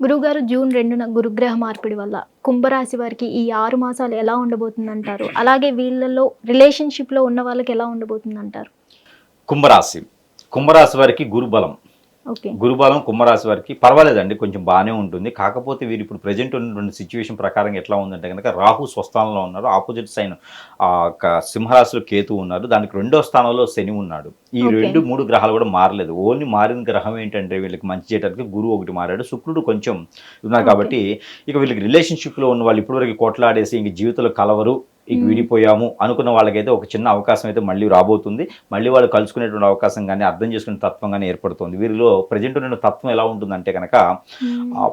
గురువుగారు జూన్ 2న గురుగ్రహ మార్పిడి వల్ల కుంభరాశి వారికి ఈ 6 మాసాలు ఎలా ఉండబోతుందంటారు? అలాగే వీళ్ళలో రిలేషన్‌షిప్‌లో ఉన్న వాళ్ళకి ఎలా ఉండబోతుందంటారు? కుంభరాశి వారికి గురుబలం. ఓకే. గురుబలం కుంభరాశి వారికి పర్వాలేదండి, కొంచెం బాగానే ఉంటుంది. కాకపోతే వీరు ఇప్పుడు ప్రెజెంట్ ఉన్నటువంటి సిచ్యువేషన్ ప్రకారం ఎట్లా ఉందంటే కనుక రాహు స్వస్థానంలో ఉన్నారు, ఆపోజిట్ సైన్ సింహరాశిలో కేతు ఉన్నారు, దానికి 2వ స్థానంలో శని ఉన్నాడు. ఈ 2-3 గ్రహాలు కూడా మారలేదు. ఓన్లీ మారిన గ్రహం ఏంటంటే వీళ్ళకి మంచి చేయడానికి గురువు ఒకటి మారాడు, శుక్రుడు కొంచెం ఉన్నారు. కాబట్టి ఇక వీళ్ళకి రిలేషన్షిప్లో ఉన్న వాళ్ళు ఇప్పటివరకు కొట్లాడేసి ఇంక జీవితంలో కలవరు, ఇక విడిపోయాము అనుకున్న వాళ్ళకైతే ఒక చిన్న అవకాశం అయితే మళ్ళీ రాబోతుంది. మళ్ళీ వాళ్ళు కలుసుకునేటువంటి అవకాశం కానీ అర్థం చేసుకునే తత్వం కానీ ఏర్పడుతుంది. వీరిలో ప్రజెంట్ ఉన్న తత్వం ఎలా ఉంటుందంటే కనుక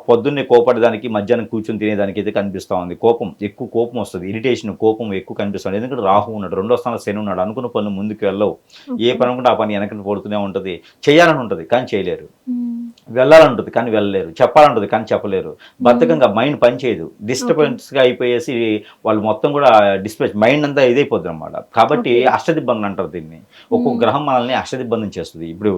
పొద్దున్నే కోపడడానికి, మధ్యాహ్నం కూర్చొని తినేదానికి అయితే కనిపిస్తూ ఉంది. ఎక్కువ కోపం వస్తుంది, ఇరిటేషన్, కోపం ఎక్కువ కనిపిస్తుంది. ఎందుకంటే రాహు ఉన్నాడు, 2వ స్థానంలో శని ఉన్నాడు. అనుకున్న పనులు ముందుకు వెళ్ళవు. ఏ పని అనుకుంటే ఆ పని వెనక్కి పడుతూనే ఉంటుంది. చేయాలని ఉంటుంది కానీ చేయలేరు, వెళ్ళాలంటుంది కానీ వెళ్ళలేరు, చెప్పాలంటుంది కానీ చెప్పలేరు. బద్ధకంగా మైండ్ పనిచేయదు, డిస్టర్బెన్స్గా అయిపోయేసి వాళ్ళు మొత్తం కూడా డిస్ప్లేస్ మైండ్ అంతా ఇదైపోద్ది అనమాట. కాబట్టి అష్టదిబ్బంది అంటారు దీన్ని. ఒక్కొక్క గ్రహం మనల్ని అష్టదిబ్బంది చేస్తుంది. ఇప్పుడు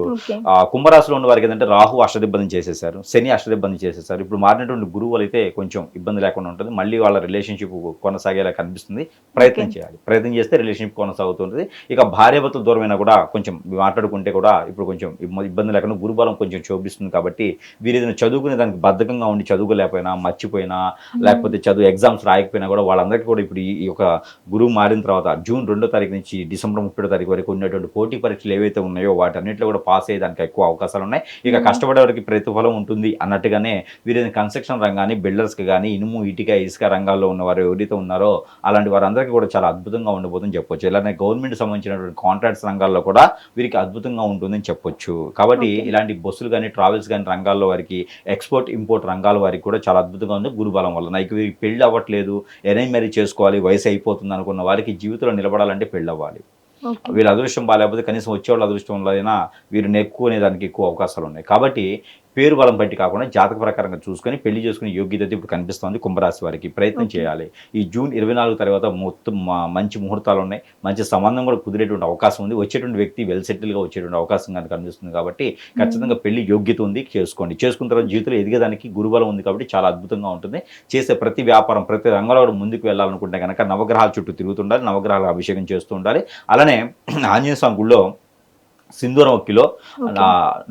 కుంభరాశిలో ఉన్న వారికి ఏంటంటే రాహు అష్టదిబ్బంది చేసేసారు, శని అష్టదిబ్బంది చేసేసారు. ఇప్పుడు మారినటువంటి గురువులు అయితే కొంచెం ఇబ్బంది లేకుండా ఉంటుంది. మళ్ళీ వాళ్ళ రిలేషన్షిప్ కొనసాగేలా కనిపిస్తుంది. ప్రయత్నం చేయాలి, ప్రయత్నం చేస్తే రిలేషన్షిప్ కొనసాగుతుంది. ఇక భార్యాభర్తల దూరమైనా కూడా కొంచెం మాట్లాడుకుంటే కూడా ఇప్పుడు కొంచెం ఇబ్బంది లేకుండా గురుబలం కొంచెం శోభిస్తుంది. కాబట్టి వీరు ఏదైనా చదువుకునే దానికి బద్ధకంగా ఉండి చదువుకోలేకపోయినా, మర్చిపోయినా, లేకపోతే చదువు ఎగ్జామ్స్ రాయకపోయినా కూడా వాళ్ళందరికీ కూడా ఇప్పుడు ఈ యొక్క గురువు మారిన తర్వాత జూన్ 2వ తారీఖు నుంచి డిసెంబర్ 31వ తారీఖు వరకు ఉన్నటువంటి పోటీ పరీక్షలు ఏవైతే ఉన్నాయో వాటన్నిటిలో కూడా పాస్ అయ్యేదానికి ఎక్కువ అవకాశాలు ఉన్నాయి. ఇక కష్టపడే వారికి ప్రతిఫలం ఉంటుంది అన్నట్టుగానే వీరైన కన్స్ట్రక్షన్ రంగాన్ని, బిల్డర్స్కి కానీ, ఇనుము, ఇటుక, ఇసుక రంగాల్లో ఉన్నవారు ఎవరైతే ఉన్నారో అలాంటి వారందరికీ కూడా చాలా అద్భుతంగా ఉండబోతుందని చెప్పొచ్చు. ఇలానే గవర్నమెంట్ సంబంధించినటువంటి కాంట్రాక్ట్స్ రంగాల్లో కూడా వీరికి అద్భుతంగా ఉంటుందని చెప్పొచ్చు. కాబట్టి ఇలాంటి బస్సులు కానీ, ట్రావెల్స్ కానీ రంగాల్లో వారికి, ఎక్స్పోర్ట్ ఇంపోర్ట్ రంగాల వారికి కూడా చాలా అద్భుతంగా ఉంది గురుబలం వల్ల. నాకు వీరికి పెళ్లి అవ్వట్లేదు, ఎనై మరీ చేసుకోవాలి, వయసు అయిపోతుంది అనుకున్న వారికి జీవితంలో నిలబడాలంటే పెళ్ళి అవ్వాలి. వీళ్ళ అదృష్టం బాగాలేకపోతే కనీసం వచ్చేవాళ్ళ అదృష్టంలో అయినా వీరు నెక్కునే దానికి ఎక్కువ అవకాశాలు ఉన్నాయి. కాబట్టి పేరు బలం బట్టి కాకుండా జాతక ప్రకారంగా చూసుకొని పెళ్లి చేసుకునే యోగ్యత ఇప్పుడు కనిపిస్తుంది కుంభరాశి వారికి. ప్రయత్నం చేయాలి. ఈ జూన్ 24 తర్వాత మొత్తం మంచి ముహూర్తాలు ఉన్నాయి, మంచి సంబంధం కూడా కుదిరేటువంటి అవకాశం ఉంది. వచ్చేటువంటి వ్యక్తి వెల్ సెటిల్గా వచ్చేటువంటి అవకాశం కనుక కనిపిస్తుంది. కాబట్టి ఖచ్చితంగా పెళ్లి యోగ్యత ఉంది, చేసుకోండి. చేసుకున్న తర్వాత జీవితంలో ఎదిగేదానికి గురుబలం ఉంది కాబట్టి చాలా అద్భుతంగా ఉంటుంది. చేసే ప్రతి వ్యాపారం, ప్రతి రంగంలో కూడా ముందుకు వెళ్ళాలనుకుంటే కనుక నవగ్రహాల చుట్టూ తిరుగుతుండాలి, నవగ్రహాల అభిషేకం చేస్తూ ఉండాలి. అలానే ఆంజనేయ స్వామి గుళ్ళో సింధూరం 1 కిలో,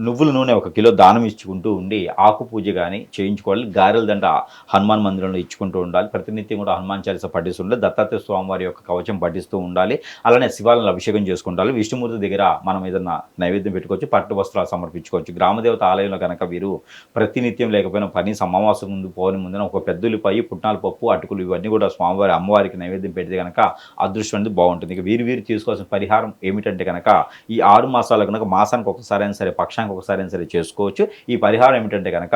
నువ్వుల నూనె 1 కిలో దానం ఇచ్చుకుంటూ ఉండి ఆకు పూజ కానీ చేయించుకోవాలి. గారెల దండ హనుమాన్ మందిరంలో ఇచ్చుకుంటూ ఉండాలి. ప్రతినిత్యం కూడా హనుమాన్ చాలీసా పఠిస్తూ ఉండాలి. దత్తాత్రేయ స్వామివారి యొక్క కవచం పఠిస్తూ ఉండాలి. అలానే శివాలను అభిషేకం చేసుకుంటాలి. విష్ణుమూర్తి దగ్గర మనం ఏదన్నా నైవేద్యం పెట్టుకోవచ్చు, పట్టు వస్త్రాలు సమర్పించుకోవచ్చు. గ్రామదేవత ఆలయంలో కనుక వీరు ప్రతినిత్యం లేకపోయినా అమావాస్య ముందు, పౌర్ణమి ముందున ఒక పెద్దలిపాయి, పుట్నాల పప్పు, అటుకులు ఇవన్నీ కూడా స్వామివారి అమ్మవారికి నైవేద్యం పెడితే కనుక అదృష్టం అనేది బాగుంటుంది. ఇక వీరు తీసుకోవాల్సిన పరిహారం ఏమిటంటే కనుక ఈ 6 మాసాలు కనుక మాసానికి ఒకసారి అయినా సరే, పక్షానికి ఒకసారి అయినా సరే చేసుకోవచ్చు. ఈ పరిహారం ఏమిటంటే కనుక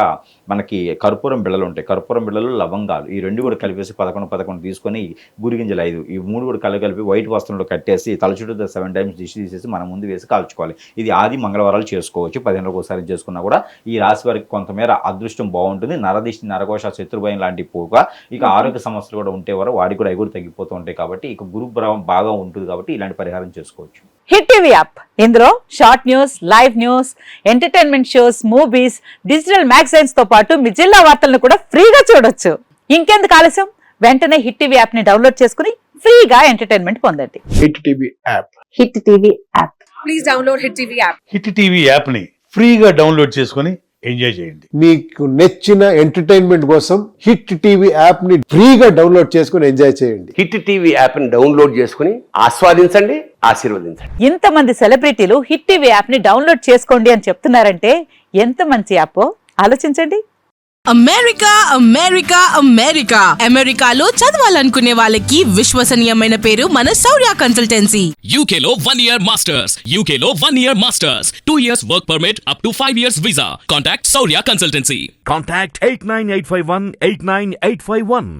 మనకి కర్పూరం బిళ్ళలు ఉంటాయి, కర్పూరం బిళ్ళలు, లవంగాలు, ఈ 2 కూడా కలిపేసి 11 తీసుకొని గురిగింజలు 5, ఈ 3 కూడా కలిపి వైట్ వస్త్రంలో కట్టేసి తల చుట్టూ 7 టైమ్స్ దిష్టి తీసేసి మనం ముందు వేసి కాల్చుకోవాలి. ఇది ఆది మంగళవారాలు చేసుకోవచ్చు. 15 రోజులకు ఒకసారి చేసుకున్నా కూడా ఈ రాశి వారికి కొంతమేర అదృష్టం బాగుంటుంది. నరదిష్టి, నరకోశ, శత్రుభయం లాంటి పోగా ఇక ఆరోగ్య సమస్యలు కూడా ఉంటేవారు వాడికి కూడా ఎగురు తగ్గిపోతూ ఉంటాయి. కాబట్టి ఇక గురు బాగా ఉంటుంది కాబట్టి ఇలాంటి పరిహారం చేసుకోవచ్చు. హిట్ టీవీ యాప్, ఇందులో short news, live news, entertainment shows, movies, digital magazines తో పాటు మీ జిల్లా వార్తలను కూడా ఫ్రీగా చూడొచ్చు. ఇంకెందుకు ఆలస్యం, వెంటనే హిట్ టీవీ యాప్ ని డౌన్లోడ్ చేసుకుని ఫ్రీగా ఎంటర్టైన్మెంట్ పొందండి. Hit TV app, hit TV app, please download hit TV app. Hit TV app ని ఫ్రీగా డౌన్లోడ్ చేసుకుని ఎంజాయ్ చేయండి. మీకు నచ్చిన ఎంటర్టైన్మెంట్ కోసం హిట్ టీవీ యాప్ ని ఫ్రీగా డౌన్లోడ్ చేసుకుని ఎంజాయ్ చేయండి. హిట్ టీవీ యాప్ ని డౌన్లోడ్ చేసుకుని ఆస్వాదించండి, ఆశీర్వదించండి. ఇంతమంది సెలబ్రిటీలు హిట్ టీవీ యాప్ ని డౌన్లోడ్ చేసుకోండి అని చెప్తున్నారంటే ఎంత మంచి యాప్ ఆలోచించండి. అమెరికా అమెరికా అమెరికా అమెరికాలో చదవాలనుకునే వాళ్ళకి విశ్వసనీయమైన పేరు మన శౌర్య కన్సల్టెన్సీ. UK లో 1 year masters, UK లో 1 year masters, 2 years work permit up to 5 years visa. Contact Saurya Consultancy. Contact 89851 89851.